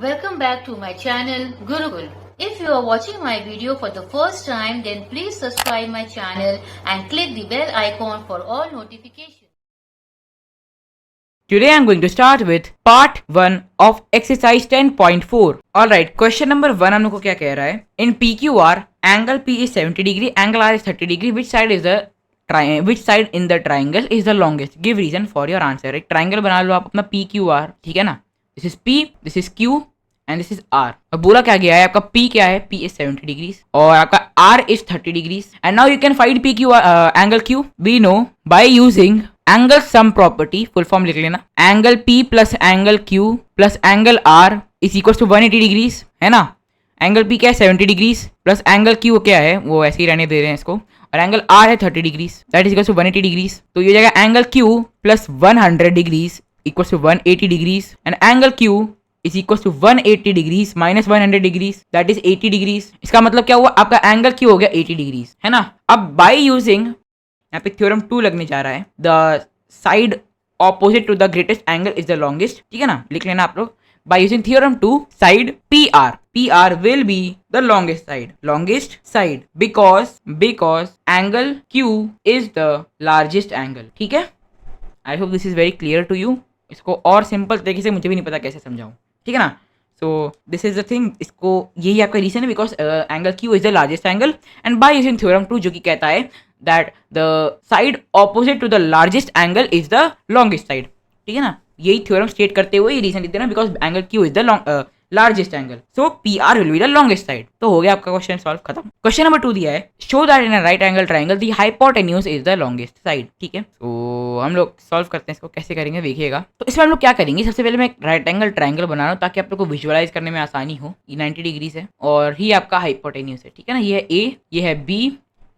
Welcome back to my channel Gurukul. If you are watching my video for the first time, then please subscribe my channel and click the bell icon for all notifications. Today I am going to start with part 1 of exercise 10.4. Alright, question number 1 हम लोग को क्या कह रहा है? In PQR, angle P is 70 degree, angle R is 30 degree. Which side in the triangle is the longest? Give reason for your answer. एक triangle बना लो आप अपना PQR, ठीक है ना? This is P, this is Q and this is R. अब बोला क्या गया है आपका P क्या है? P is 70 degrees और आपका R is 30 degrees. And now you can find PQ angle Q. We know by using angle sum property, full form लिख लेना, angle P plus angle Q plus angle R is equal to 180 degrees, है ना? Angle P क्या है 70 degrees plus angle Q क्या है वो ऐसे ही रहने दे रहे हैं इसको, और एंगल R है 30 degrees, that is equal to 180 degrees. तो ये जाएगा angle Q plus 100 degrees equal to 180 degrees and angle Q is equal to 180 degrees minus 100 degrees, that is 80 degrees. इसका मतलब क्या हुआ, आपका एंगल Q हो गया 80 डिग्रीज, है ना? अब बाय यूजिंग यहाँ पे थ्योरम 2 लगने जा रहा है, the side opposite to the greatest angle is the longest, ठीक है ना? लिख लेना आप लोग. By using theorem 2, side PR will be the longest side because angle Q is the largest angle. ठीक है? I hope this is very clear to you. इसको और सिंपल तरीके से मुझे भी नहीं पता कैसे समझाऊं, ठीक है ना? So this is the thing, इसको यही आपका रीजन है, because angle Q is the largest angle and by using theorem 2 जो कि कहता है that the side opposite to the largest angle is the longest side, ठीक है ना? यही थ्योरम स्टेट करते हुए ये रीजन देते ना, because angle Q is the largest angle, so PR will be the longest side. तो हो गया आपका क्वेश्चन सॉल्व, खत्म. क्वेश्चन नंबर 2 दिया है, show that in a right angle triangle the hypotenuse is the longest side, ठीक है? तो हम लोग सॉल्व करते हैं इसको, कैसे करेंगे देखिएगा. तो इसमें हम लोग क्या करेंगे, सबसे पहले मैं एक राइट एंगल ट्रायंगल बना रहा हूँ ताकि आप लोग को विजुअलाइज करने में आसानी हो. ये 90 डिग्रीज है और ही आपका हाइपोटेन्यूज है, ठीक है ना? ये है A, ये है B,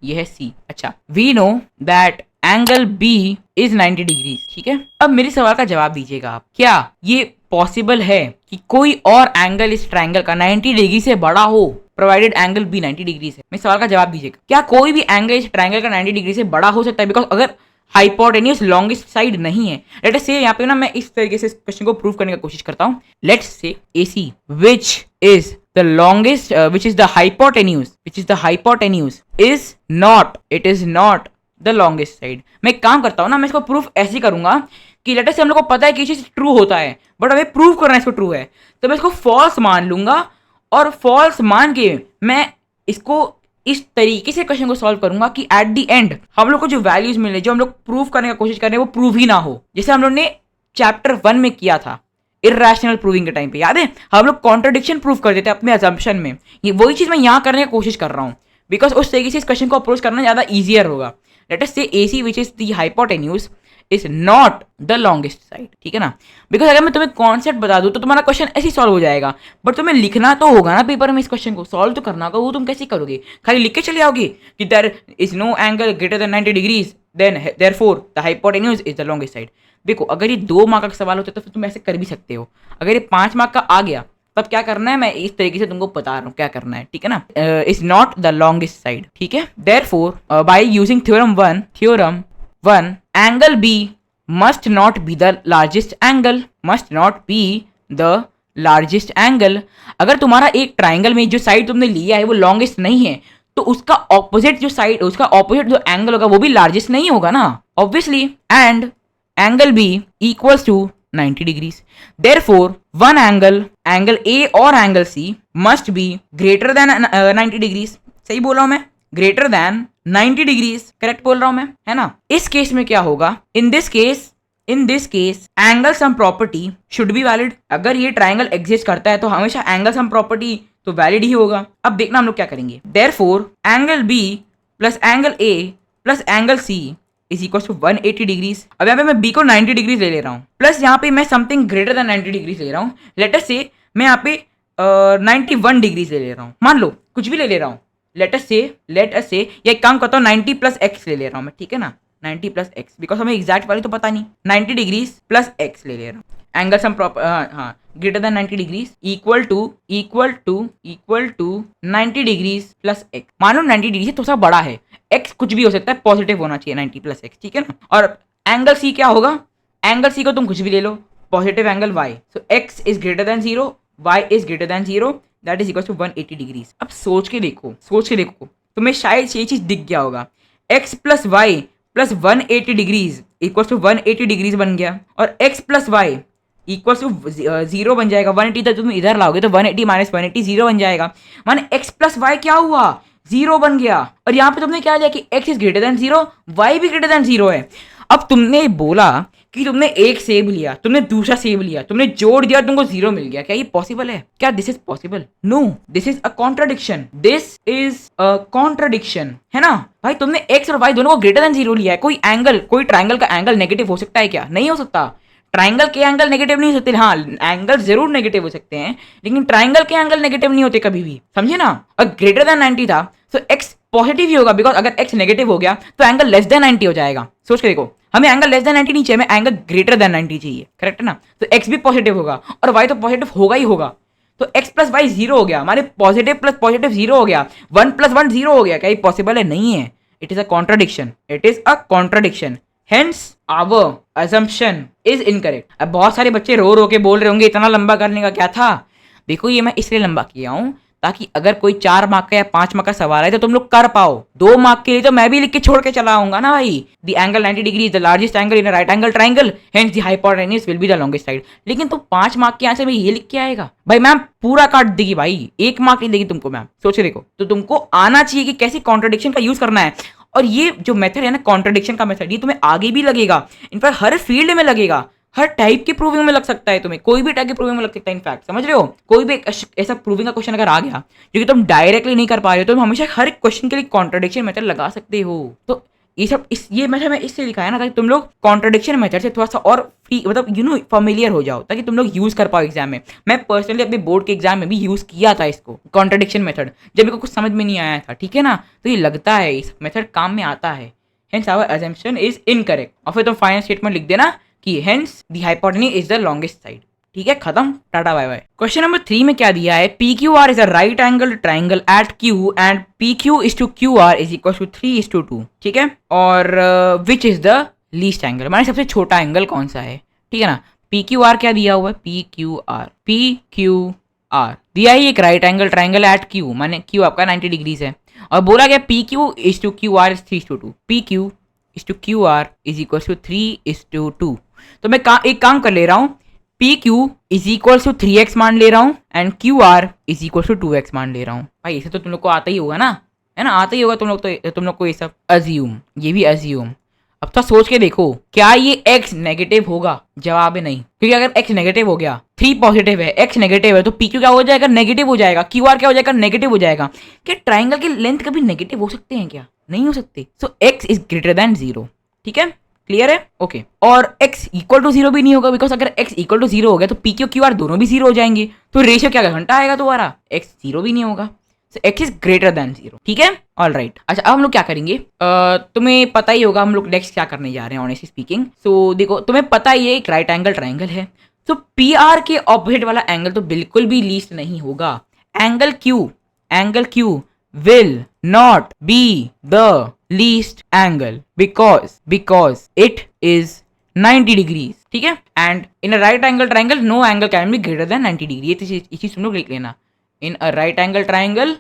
ये है C. अच्छा, we know that angle B is 90 degrees, ठीक है? अब मेरे सवाल का जवाब दीजिएगा आप, क्या ये पॉसिबल है कि कोई और एंगल इस ट्रायंगल का 90 डिग्री से बड़ा हो, प्रोवाइडेड एंगल B 90 डिग्री है? मेरे सवाल का जवाब दीजिएगा, क्या कोई भी एंगल इस ट्रायंगल का 90 डिग्री से बड़ा हो सकता है? बिकॉज अगर हाइपोटेन्यूज लॉन्गेस्ट साइड नहीं है, लेट अस से यहाँ पे ना मैं इस तरीके से इस क्वेश्चन को प्रूव करने की कोशिश करता हूँ. Let's say AC which is the longest which is the hypotenuse is not, it is not the longest side. मैं एक काम करता हूँ ना, मैं इसको प्रूफ ऐसे करूंगा कि लेटर से हम लोग को पता है कि चीज ट्रू होता है, बट हमें प्रूव करना है इसको ट्रू है, तो मैं इसको फॉल्स मान लूंगा और फॉल्स मान के मैं इसको इस तरीके से क्वेश्चन को सॉल्व करूंगा कि एट द एंड हम लोग को जो वैल्यूज मिले, जो हम लोग प्रूव करने की कोशिश कर रहे हैं, वो प्रूव ही ना हो. जैसे हम लोग ने चैप्टर 1 में किया था इर्रेशनल प्रूविंग के टाइम पे, याद है? हम लोग कॉन्ट्रडिक्शन प्रूव कर देते अपने अजम्पशन में. ये वही चीज मैं यहाँ करने की कोशिश कर रहा हूँ, बिकॉज उस तरीके से इस क्वेश्चन को अप्रोच करना ज्यादा ईजियर होगा. Let us say AC which is the hypotenuse is not the longest side, ठीक है ना? बिकॉज अगर मैं तुम्हें कॉन्सेप्ट बता दूं तो तुम्हारा क्वेश्चन ऐसे ही सॉल्व हो जाएगा, बट तुम्हें लिखना तो होगा ना पेपर में, इस क्वेश्चन को सॉल्व तो करना होगा. वो तुम कैसे करोगे? खाली लिख के चले आओगे कि there is no angle greater than 90 degrees then therefore the hypotenuse is the longest side. देखो, अगर ये 2 मार्क का सवाल होता है तो फिर तुम ऐसे कर भी सकते हो. अगर ये 5 मार्क का आ गया तब क्या करना है, मैं इस तरीके से तुमको बता रहा हूँ क्या करना है, ठीक है ना? Is not the longest side, ठीक है? Therefore by using theorem 1 angle B must not be the largest angle, must not be the largest angle. अगर तुम्हारा एक ट्राइंगल में जो साइड तुमने लिया है वो लॉन्गेस्ट नहीं है, तो उसका ऑपोजिट जो साइड, उसका ऑपोजिट जो एंगल होगा वो भी लार्जेस्ट नहीं होगा ना, obviously. And angle B equals to 90 degrees. Therefore, one angle A और angle C must be greater than 90 degrees. सही बोल रहा हूं मैं? Greater than 90 degrees. करेक्ट बोल रहा हूं मैं, है ना? इस केस में क्या होगा? In this case, angle sum property should be valid. अगर ये ट्राइंगल एग्जिस्ट करता है तो हमेशा एंगल सम प्रॉपर्टी तो वैलिड ही होगा. अब देखना हम लोग क्या करेंगे. Therefore, angle B plus angle A plus angle C is equal to 180 degrees. अब यहाँ पे मैं B को 90 डिग्रीज ले रहा हूँ, प्लस यहाँ पे मैं समथिंग ग्रेटर देन 90 डिग्रीज ले रहा हूँ. लेट अस से मैं यहाँ पे 91 डिग्रीज ले रहा हूँ, मान लो कुछ भी ले रहा हूँ. लेट अस से या एक काम करता हूँ 90 प्लस x ले रहा हूँ मैं, ठीक है ना? 90 प्लस x, बिकॉज हमें एग्जैक्ट वाली तो पता नहीं. 90 डिग्रीज प्लस x ले रहा हूँ. एंगल सम प्रॉपर हाँ greater than 90 degrees equal to 90 degrees plus x. मान लो 90 डिग्री से थोड़ा सा बड़ा है, x कुछ भी हो सकता है, पॉजिटिव होना चाहिए 90 प्लस x, ठीक है ना? और एंगल C क्या होगा? एंगल C को तुम कुछ भी ले लो, positive angle y. So x is greater than 0, y is greater than 0 that is equal to 180 degrees. अब सोच के देखो तुम्हें शायद ये चीज दिख गया होगा, x plus y plus 180 degrees equal to 180 degrees बन गया, और x plus y equal to 0 बन जाएगा। 180 तक तुम इधर लाओगे तो 180 माइनस 180 0 बन जाएगा, माने x प्लस वाई क्या हुआ, 0 बन गया। और यहाँ पे तुमने क्या लिया कि x is greater than 0, y भी ग्रेटर देन 0 है। अब तुमने बोला कि तुमने एक सेब लिया, तुमने दूसरा सेब लिया, तुमने जोड़ दिया, तुमको 0 मिल गया। क्या ये पॉसिबल है? क्या this is possible? No, this is a contradiction, this is a contradiction, है ना भाई। तुमने x और y दोनों को ग्रेटर देन 0 लिया है। कोई ट्राइंगल का एंगल नेगेटिव हो सकता है क्या? नहीं हो सकता। ट्राइंगल के एंगल नेगेटिव नहीं हो सकते। हाँ, एंगल जरूर नेगेटिव हो सकते हैं, लेकिन ट्राइंगल के एंगल नेगेटिव नहीं होते कभी भी, समझे ना। अगर ग्रेटर देन 90 था तो x पॉजिटिव ही होगा, बिकॉज अगर x नेगेटिव हो गया तो एंगल लेस देन 90 हो जाएगा। सोच के देखो, हमें एंगल लेस देन 90 नहीं चाहिए, हमें एंगल ग्रेटर देन 90 चाहिए, करेक्ट है ना। तो x भी पॉजिटिव होगा और y तो पॉजिटिव होगा ही होगा। तो x प्लस वाई 0 हो गया, माने पॉजिटिव प्लस पॉजिटिव 0 हो गया, 1 प्लस 1 0 हो गया। क्या ये पॉसिबल है? नहीं है। It is a contradiction, it is a contradiction, hence our assumption is incorrect. अब बहुत सारे बच्चे रो के बोल रहे होंगे इतना लंबा करने का क्या था। देखो, ये मैं इसलिए लंबा किया हूं ताकि अगर कोई 4 मार्क का या 5 मार्क का सवाल है तो तुम लोग कर पाओ। 2 मार्क के लिए तो मैं भी लिख के छोड़ के चला आऊंगा ना भाई। The angle 90 degree is the largest angle in a right angle triangle, hence the hypotenuse will be the longest side. लेकिन तुम 5 मार्क के आंसर में ये लिख के आएगा भाई, मैम पूरा काट देगी भाई, 1 मार्क नहीं देगी तुमको मैम। सोच देखो, तो तुमको आना चाहिए कि कैसे कॉन्ट्राडिक्शन का यूज करना है। और ये जो मेथड है ना, कॉन्ट्राडिक्शन का मेथड, ये तुम्हें आगे भी लगेगा। इनफैक्ट हर फील्ड में लगेगा, हर टाइप की प्रूविंग में लग सकता है तुम्हें, कोई भी टाइप की प्रूविंग में लग सकता है। इनफैक्ट समझ रहे हो, कोई भी ऐसा प्रूविंग का क्वेश्चन अगर आ गया जो कि तुम डायरेक्टली नहीं कर पा रहे हो, तो तुम हमेशा हर एक क्वेश्चन के लिए कॉन्ट्राडिक्शन मेथड लगा सकते हो। तो ये सब ये मेथड मैं इससे लिखा है ना ताकि तुम लोग कॉन्ट्राडिक्शन मेथड से थोड़ा सा और मतलब फैमिलियर हो जाओ, ताकि तुम लोग यूज कर पाओ एग्जाम में। मैं पर्सनली अपने बोर्ड के एग्जाम में भी यूज किया था इसको, कॉन्ट्राडिक्शन मेथड, जब मेरे को कुछ समझ में नहीं आया था, ठीक है ना। तो ये लगता है इस मेथड काम में आता है, hence our assumption is incorrect. और फिर तुम फाइनल स्टेटमेंट लिख देना कि hence the hypotenuse is the longest side. ठीक है, खत्म, tata bye bye. Question number 3 में क्या दिया है, P Q R is a right angle triangle at Q and P Q is to Q R is equal to 3:2। ठीक है, और which is the least angle, माने सबसे छोटा एंगल कौन सा है। ठीक है ना, पी क्यू आर क्या दिया हुआ है, पी क्यू आर दिया है एक right angle triangle at Q, माने क्यू आपका 90 डिग्रीज है, और बोला गया P Q is to Q R is 3:2, P Q is to Q R is equal to 3:2। तो मैं एक काम कर ले रहा हूँ, P Q is equal to 3x मान ले रहा हूँ and Q R is equal to 2x मान ले रहा हूँ। भाई इसे तो तुम लोग को आता ही होगा ना, है ना, आता ही होगा तुम लोग को ये सब अज्यूम, ये भी अज्यूम। अब तो सोच के देखो, क्या ये x नेगेटिव होगा? जवाब है नहीं, क्योंकि अगर x नेगेटिव हो गया, 3 पॉजिटिव है, x नेगेटिव है, तो पी क्यू क्या हो जाएगा, नेगेटिव हो जाएगा, क्यू आर क्या हो जाएगा, नेगेटिव हो जाएगा। क्या ट्राइंगल की लेंथ कभी नेगेटिव हो सकते हैं क्या? नहीं हो सकते। सो x इज ग्रेटर देन 0। ठीक है, क्लियर है, ओके। और x इक्वल टू 0 भी नहीं होगा, बिकॉज अगर x इक्वल टू 0 हो गया तो पी क्यू क्यू आर दोनों भी 0 हो जाएंगे, तो रेशियो क्या घंटा आएगा दोबारा, x 0 भी नहीं होगा। So, x is greater than 0। ठीक है, ऑल राइट। अच्छा, अब हम लोग क्या करेंगे, तुम्हें पता ही होगा हम लोग नेक्स्ट क्या करने जा रहे हैं, ऑनेस्टली स्पीकिंग। सो देखो, तुम्हें पता ही है एक राइट एंगल ट्राइंगल है, तो पी आर के ऑपोजिट वाला एंगल तो बिल्कुल भी लीस्ट नहीं होगा। Angle Q will not be the least angle because it is 90 degrees। ठीक है, and in a right angle triangle no angle can be greater than 90 degree। ये चीज तुम लोग लिख लेना। in a right angle triangle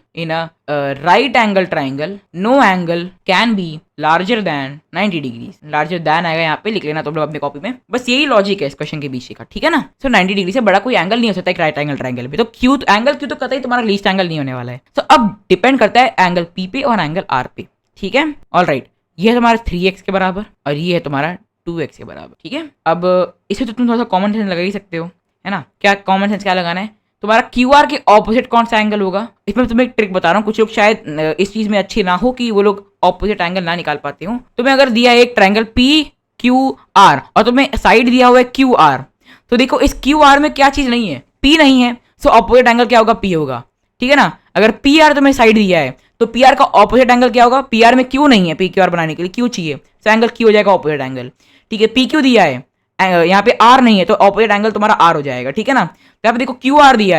no angle can be larger than 90 degrees। larger than आएगा यहाँ पे, लिख लेना तुम लोग अपने कॉपी में। बस यही लॉजिक है इस क्वेश्चन के पीछे का, ठीक है ना। सो 90 डिग्री से बड़ा कोई एंगल नहीं हो सकता एक राइट एंगल ट्राइंगल में, तो एंगल क्यू तो कतई तुम्हारा लीस्ट एंगल नहीं होने वाला है। सो अब डिपेंड करता है एंगल पी पे और एंगल आर पे। ठीक है, ऑल राइट। ये है तुम्हारा 3x के बराबर और ये है तुम्हारा 2x के बराबर। ठीक है, अब इसे तो तुम थोड़ा सा कॉमन सेंस लगा ही सकते हो, है ना। क्या कॉमन सेंस क्या लगाना है, तुम्हारा क्यू आर के ऑपोजिट कौन सा एंगल होगा। इसमें तुम्हें एक ट्रिक बता रहा हूँ, कुछ लोग शायद इस चीज में अच्छे ना हो कि वो लोग ऑपोजिट एंगल ना निकाल पाते हो। तुम्हें अगर दिया है एक ट्रायंगल पी क्यू आर और तुम्हें साइड दिया हुआ है क्यू आर, तो देखो इस क्यू आर में क्या चीज नहीं है, पी नहीं है। सो ऑपोजिट एंगल क्या होगा, पी होगा। ठीक है ना, अगर पी आर तुम्हें साइड दिया है तो पी आर का ऑपोजिट एंगल क्या होगा, पी आर में क्यू नहीं है, पी क्यू आर बनाने के लिए क्यू चाहिए, तो एंगल क्यू हो जाएगा ऑपोजिट एंगल। ठीक है, पी क्यू दिया है, यहाँ पे आर नहीं है, तो ऑपोजिट एंगल तुम्हारा आर हो जाएगा। ठीक है ना, तो यहाँ पे देखो क्यू आर दिया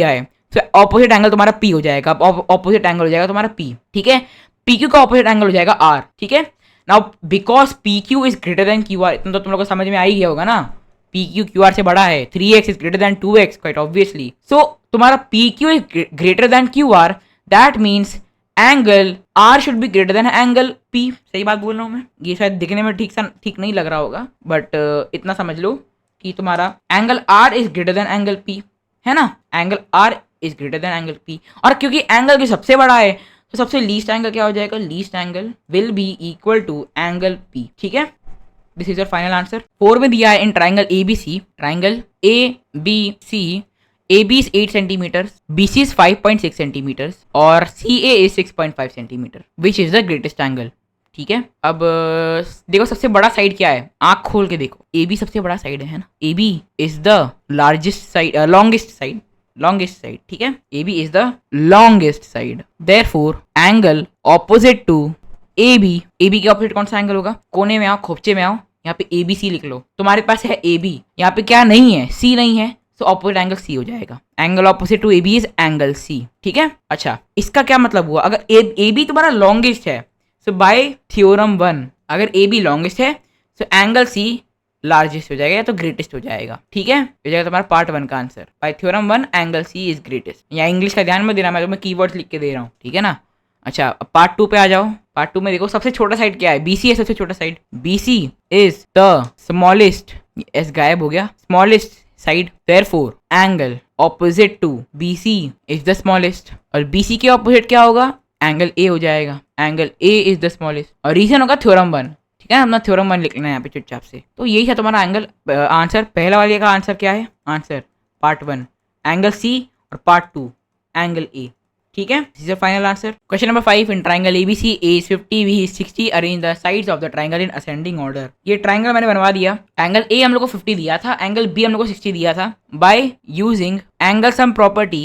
है, तो ऑपोजिट एंगल तुम्हारा पी हो जाएगा, ऑपोजिट एंगल हो जाएगा तुम्हारा पी। ठीक है, पी क्यू का ऑपोजिट एंगल हो जाएगा आर। ठीक है, now because P Q is greater than Q are, इतना तो तुम लोग को समझ में आ ही गया होगा ना। पी क्यू क्यू आर से बड़ा है, 3x is greater than 2x quite obviously. So तुम्हारा P Q is greater than Q R, that means angle R should be greater than angle P. सही बात बोल रहा हूँ मैं, ये शायद दिखने में ठीक नहीं लग रहा होगा, बट इतना समझ लो कि तुम्हारा angle R is greater than angle P, है ना। Angle R is greater than angle P, और क्योंकि एंगल जो सबसे बड़ा है तो सबसे लीस्ट एंगल क्या हो जाएगा, least angle will be equal to angle P, ठीक है। This is your final answer. 4 में दिया है in triangle ABC, triangle ABC, AB is 8 centimeters, BC is 5.6 centimeters और CA is 6.5 centimeter, which is the greatest angle, ठीक है। अब देखो सबसे बड़ा साइड क्या है, आंख खोल के देखो, AB सबसे बड़ा साइड है ना, AB is the largest side, longest side, ठीक है। AB is the longest side, therefore angle opposite to AB के ऑपोजिट कौन सा एंगल होगा, कोने में आओ, खोपचे में आओ, यहाँ पे ABC लिख लो। तुम्हारे पास है AB, यहाँ पे क्या नहीं है, C नहीं है, तो ऑपोजिट एंगल C हो जाएगा। Angle opposite to AB is angle C, ठीक है। अच्छा, इसका क्या मतलब हुआ, अगर AB तुम्हारा लॉन्गेस्ट है, सो बाय थ्योरम 1 अगर AB लॉन्गेस्ट है तो एंगल C लार्जेस्ट हो जाएगा या तो ग्रेटेस्ट हो जाएगा, ठीक है। हो जाएगा तुम्हारा पार्ट 1 का answer. Bye theorem 1 angle C is greatest. यहाँ इंग्लिश का ध्यान में देना, मैं तुम्हें कीवर्ड्स लिख के दे रहा हूँ, ठीक है ना। अच्छा, अब पार्ट 2 पे आ जाओ। पार्ट 2 में देखो सबसे छोटा साइड क्या है, BC है सबसे छोटा side. BC is the smallest, S गायब हो गया, smallest side, therefore angle opposite to BC is the smallest, और BC के ऑपोजिट क्या होगा, एंगल A हो जाएगा। Angle A is the smallest, और रीजन होगा थ्योरम 1, ठीक है। हमने थ्योरम 1 लिख लेना है यहाँ पे चुपचाप से। तो यही था तुम्हारा एंगल आंसर। पहला वाले का आंसर क्या है, आंसर पार्ट 1 एंगल C और पार्ट 2 एंगल A, ठीक है। This is your final answer. Question number 5, in triangle ABC A is 50, B is 60, arrange the sides of the triangle in ascending order. ये triangle मैंने बनवा दिया। Angle A हम लोग को 50 दिया था, एंगल B हम लोग को 60 दिया था। By using angle sum property,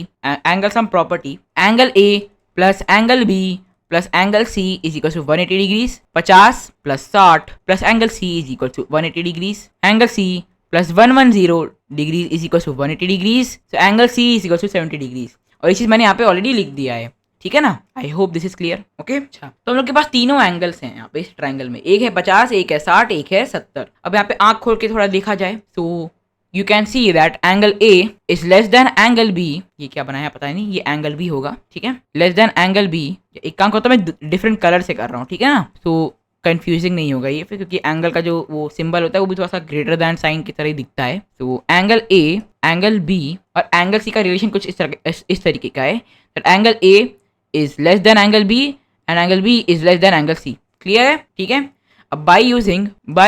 angle A plus angle B plus angle C is equal to 180 degrees, 50 plus 60 plus angle C is equal to 180 degrees, angle C plus 110 degrees is equal to 180 degrees, तो angle C is equal to 70 degrees. और ये चीज मैंने यहाँ पे already लिख दिया है, ठीक है ना। आई hope this is clear, okay. अच्छा, तो हम लोग के पास तीनों एंगल्स हैं यहाँ पे इस ट्राइंगल में, एक है 50, एक है 60, एक है 70। अब यहाँ पे आंख खोल के थोड़ा देखा जाए तो you can see that angle A is less than angle B। ये क्या बनाया पता नहीं, ये एंगल B होगा, ठीक है, लेस देन एंगल B। एक काम करता मैं डिफरेंट कलर से कर रहा हूँ, ठीक है ना, तो कंफ्यूजिंग नहीं होगा ये फिर, क्योंकि एंगल का जो वो सिंबल होता है वो भी थोड़ा सा ग्रेटर दैन साइन की तरह ही दिखता है। तो एंगल A, एंगल B और एंगल C का रिलेशन कुछ इस तरीके का है, that angle A is less than angle B and angle B is less than angle C। Clear है, ठीक है। अब बाय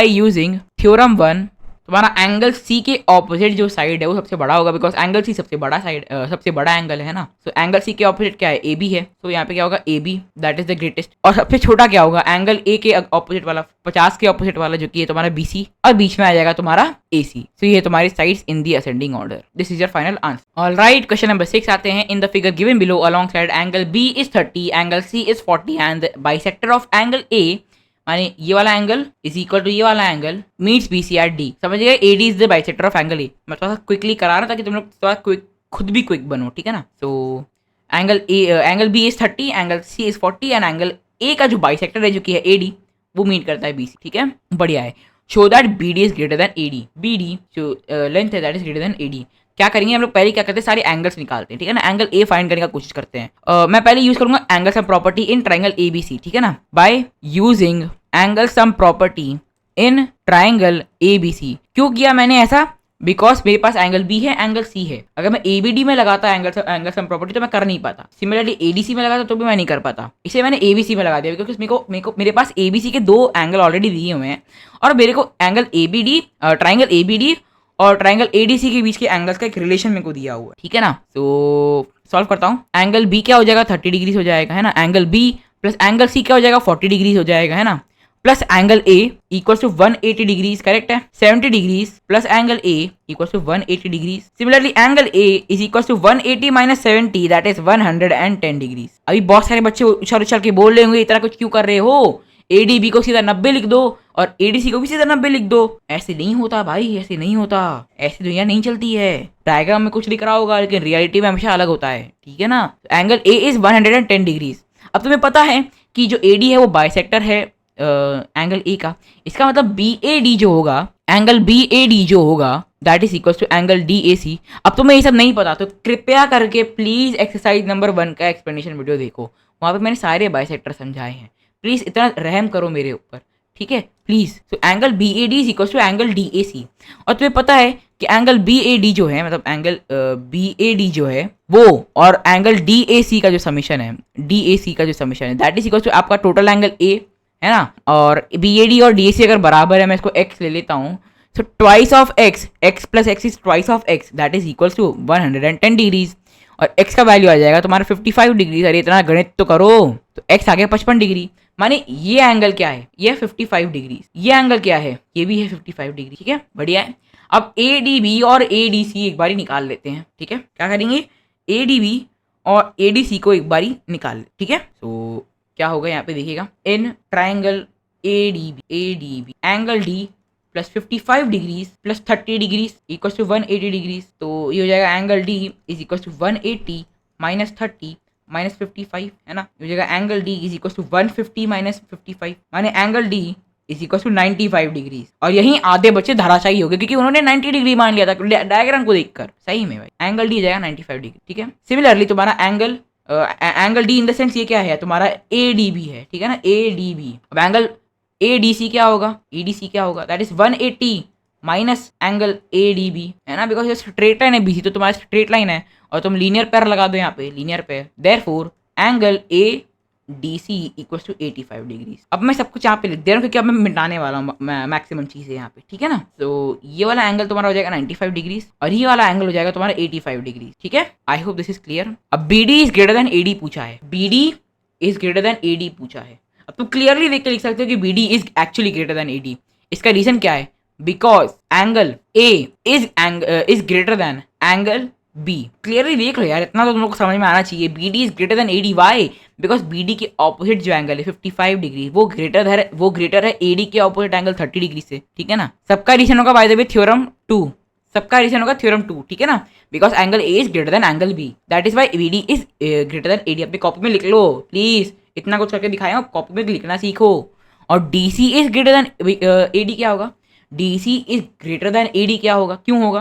यूजिंग थ्योरम 1 तुम्हारा एंगल C के ऑपोजिट जो साइड है वो सबसे बड़ा होगा, बिकॉज एंगल C सबसे बड़ा साइड, सबसे बड़ा एंगल है ना। सो एंगल C के ऑपोजिट क्या है, AB है, तो यहाँ पे क्या होगा, AB that is the greatest. और सबसे छोटा क्या होगा, एंगल A के ऑपोजिट वाला, 50 के ऑपोजिट वाला, जो कि है तुम्हारा BC, और बीच में आ जाएगा तुम्हारा AC। सो ये तुम्हारी sides in the ascending order. This is your final answer. Alright, question number 6 आते हैं। In the figure given below along side angle B is 30, angle C is 40 and the bisector of angle A, माने ये वाला angle is equal to ये वाला angle, meets BC at D। समझिएगा, AD is the bisector of angle A। मैं थोड़ा सा quickly करा रहा था ताकि तुम लोग थोड़ा क्विक, खुद भी क्विक बनो, ठीक है ना। तो angle B is 30, angle C is 40 and angle A का जो बाइसेक्टर है जो कि है AD, वो मीट करता है BC, ठीक है, बढ़िया है। Show that BD is greater then AD, BD जो लेंथ है that is greater then AD। क्या करेंगे हम लोग, पहले क्या करते हैं, सारे एंगल्स निकालते हैं, ठीक है ना। एंगल A फाइंड करने का कोशिश करते हैं। मैं पहले यूज करूंगा angle sum property in triangle ABC, ठीक है ना। Bye using angle sum property in triangle ABC। क्यों किया मैंने ऐसा, बिकॉज मेरे पास एंगल B है, एंगल C है। अगर मैं ABD में लगाता एंगल सम प्रॉपर्टी तो मैं कर नहीं पाता, सिमिलरली ADC में लगाता तो भी मैं नहीं कर पाता, इसे मैंने ABC में लगा दिया, बिकॉज मेरे पास ABC के 2 एंगल ऑलरेडी दिए हुए हैं, और मेरे को एंगल ABD, ट्राइंगल ABD और ट्राइंगल ADC के बीच के एंगल्स का एक रिलेशन मेरे को दिया हुआ है, ठीक है ना। तो सॉल्व करता हूँ। एंगल B क्या हो जाएगा, 30 डिग्रीज हो जाएगा, है ना। Angle B plus angle C क्या हो जाएगा, 40 डिग्रीज हो जाएगा, है ना। Plus angle A equals to 180 degrees, correct है। 70 degrees plus angle A equals to 180 degrees. Similarly angle A is equals to 180 minus 70 that is 110 degrees. अभी बहुत सारे बच्चे उछल उछल के बोल रहे होंगे इतना कुछ क्यों कर रहे हो, ADB को सीधा 90 लिख दो और ADC को भी सीधा 90 लिख दो। ऐसे नहीं होता भाई, ऐसे नहीं होता, ऐसी दुनिया नहीं चलती है। डायग्राम में कुछ लिख रहा होगा लेकिन रियलिटी में हमेशा अलग होता है, ठीक है ना। Angle A is 110 degrees. अब तुम्हें पता है कि जो AD है वो बाइसेक्टर है एंगल ए का, इसका मतलब बी ए डी जो होगा, एंगल बी ए डी जो होगा that is equal to angle D A C. अब तुम्हें ये सब नहीं पता तो कृपया करके प्लीज एक्सरसाइज नंबर 1 का एक्सप्लेनेशन वीडियो देखो, वहाँ पे मैंने सारे बाइसेक्टर समझाए हैं। प्लीज इतना रहम करो मेरे ऊपर, ठीक है प्लीज। तो angle B A D is equal to angle D A C, और तुम्हें पता है कि एंगल बी ए डी जो है, मतलब एंगल बी ए डी जो है वो और एंगल डी ए सी का जो समीशन है, डी ए सी का जो समीशन है दैट इज इक्वल टू आपका टोटल एंगल ए है ना, और बी ए डी और डी ए सी अगर बराबर है, मैं इसको एक्स ले लेता हूँ, so twice of x, x plus x is twice of x that is equal to 110 degrees, और x का वैल्यू आ जाएगा तुम्हारा 55 डिग्री। अरे इतना गणित तो करो, तो x आ गया 55 डिग्री, माने ये एंगल क्या है, ये 55 डिग्री, ये एंगल क्या है, ये भी है 55 डिग्री, ठीक है बढ़िया है। अब ए डी बी और ए डी सी एक बारी निकाल लेते हैं, ठीक है क्या करेंगे, ए डी बी और ए डी सी को एक बारी निकाल ले, ठीक है। तो क्या होगा यहाँ पे देखिएगा, in triangle A D B angle D plus 55 degrees plus 30 degrees equal to 180 degrees, तो ये हो जाएगा angle D is equal to 180 minus 30 minus 55 है ना, ये हो जाएगा angle D is equal to 150 minus 55, माने angle D is equal to 95 degrees. और यहीं आधे बच्चे धराशायी हो गए क्योंकि उन्होंने 90 डिग्री मान लिया था डायग्राम को देखकर, सही में भाई एंगल डी जाएगा 95 डिग्री, ठीक है। सिमिलरली तुम्हारा angle D in the sense ये क्या है, तुम्हारा ए डी बी है, ठीक है ना, ए डी बी। अब एंगल ए डी सी क्या होगा, ई डी सी क्या होगा, that is 180 minus angle A D B है ना, बिकॉज ये स्ट्रेट लाइन है बीसी, तो तुम्हारा स्ट्रेट लाइन है और तुम लीनियर पेयर लगा दो यहाँ पे, linear pair, therefore angle A D C equal to 85 degree. अब मैं सब कुछ यहाँ पे लिख दे रहा हूँ क्योंकि अब मैं मिटाने वाला हूँ मैक्सिमम चीज़ें यहाँ पे, ठीक है ना। तो ये वाला एंगल तुम्हारा हो जाएगा 95 डिग्री और ये वाला एंगल हो जाएगा तुम्हारा 85 डिग्री, ठीक है। I hope this is clear. अब B D is greater than A D पूछा है, B D is greater than A D पूछा है। अब तुम क्लियरली देख के लिख सकते हो कि B D is actually greater than A D. इसका रीजन क्या है, because angle A is greater than angle B. Clearly देख लो यार, इतना तो तुम लोग को समझ में आना चाहिए। B D is greater than A D, why, because B D के ऑपोजिट जो एंगल है 55 डिग्री वो ग्रेटर है ए डी के ऑपोजिट एंगल 30 डिग्री से, ठीक है ना। सबका रीजन होगा बाय द वे थ्योरम 2, सबका रीजन होगा थ्योरम 2, ठीक है ना, because angle A is greater than angle B, that is why B D is greater than A D. अपनी कॉपी में लिख लो प्लीज, इतना कुछ करके दिखाया, कॉपी में लिखना सीखो। और D C is greater than A D क्या होगा, D C is greater than A D क्या होगा, क्यों होगा,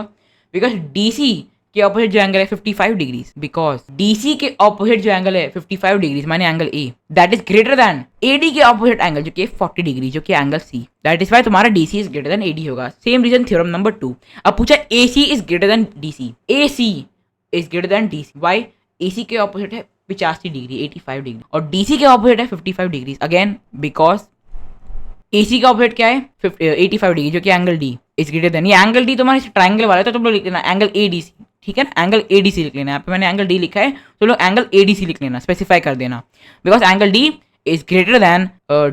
बिकॉज डी सी के ऑपोजिट जो एंगल है 55 डिग्री, बिकॉज डी सी के ऑपोजिट जो एंगल है 55 डिग्री माने angle A, that is greater than A D के ऑपोजिट एंगल जो कि 40 डिग्री जो कि angle C, that is why तुम्हारा D C is greater than A D होगा। Same reason theorem number 2। अब पूछा A C is greater than D C, A C is greater than D C, why, A C के opposite है 85 degree 85 degree और D C के opposite है 55 degree, again because ए सी का opposite क्या है 85 डिग्री जो कि angle D is greater then, ये एंगल डी तुम्हारे ट्राइंगल वाला है तो तुम लोग लिख लेना एंगल ए डी सी, ठीक है ना, एंगल ए डी सी लिख लेना। यहाँ पे मैंने एंगल डी लिखा है तो लोग एंगल ए डी सी लिख लेना, स्पेसिफाई कर देना, because angle D is greater than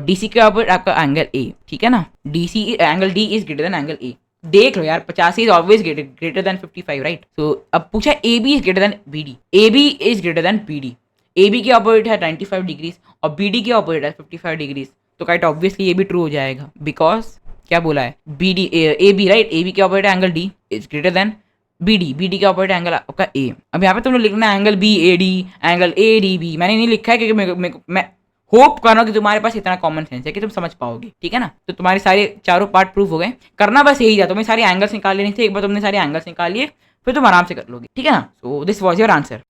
D C के ऑपोजिट आपका एंगल ए, ठीक है ना, D C angle D is greater than angle A. देख लो यार 85 is always greater than 55, right. तो अब पूछा A B is greater than B D, A B is greater than B D, A B के ऑपोजिट है 95 degree और B D के ऑपोजिट है 55 डिग्री, तो काइट ऑब्वियसली ये भी ट्रू हो जाएगा, बिकॉज क्या बोला है B D A B, right, A B के opposite angle D is greater than B D के ऑपोजिट एंगल आपका ए। अब यहाँ पे तुम लोग लिखना angle B A D, angle A D B, मैंने नहीं लिखा है क्योंकि मैं होप कर रहा हूँ कि तुम्हारे पास इतना कॉमन सेंस है कि तुम समझ पाओगे, ठीक है ना। तो तुम्हारे सारे चारों पार्ट प्रूफ हो गए, करना बस यही था, तुम्हें सारे एंगल्स निकाल लेने थे, एक बार तुमने सारे एंगल्स निकाल लिए फिर तुम आराम से कर लोगे, ठीक है ना। So this was your answer.